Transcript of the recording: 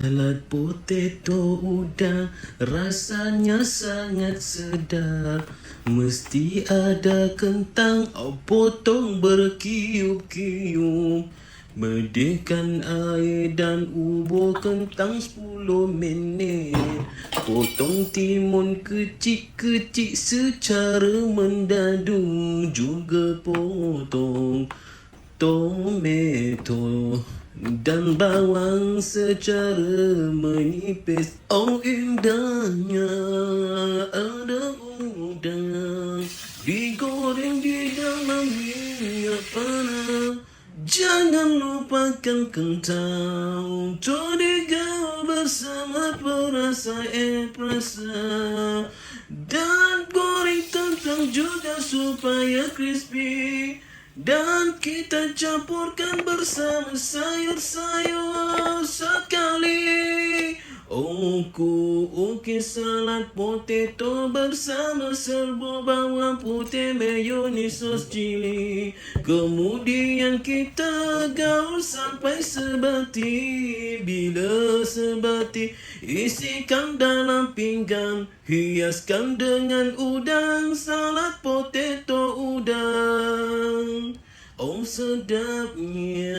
Salad potato udang rasanya sangat sedap. Mesti ada kentang potong berkiub-kiub. Mendidihkan air dan ubur kentang 10 minit. Potong timun kecil-kecil secara mendadu. Juga potong tomato dan bawang secara menipis. Oh indahnya ada udang digoreng di dalam minyak panas. Jangan lupakan kentang toriga bersama perasa perasa. Dan goreng kentang juga supaya crispy. Dan kita campurkan bersama sayur-sayur sekali. Okey salad potato bersama serbuk bawang putih, mayonis, sos cili. Kemudian kita gaul sampai sebati. Bila sebati, isikan dalam pinggan. Hiaskan dengan udang, salad potato udang. Oh sedapnya.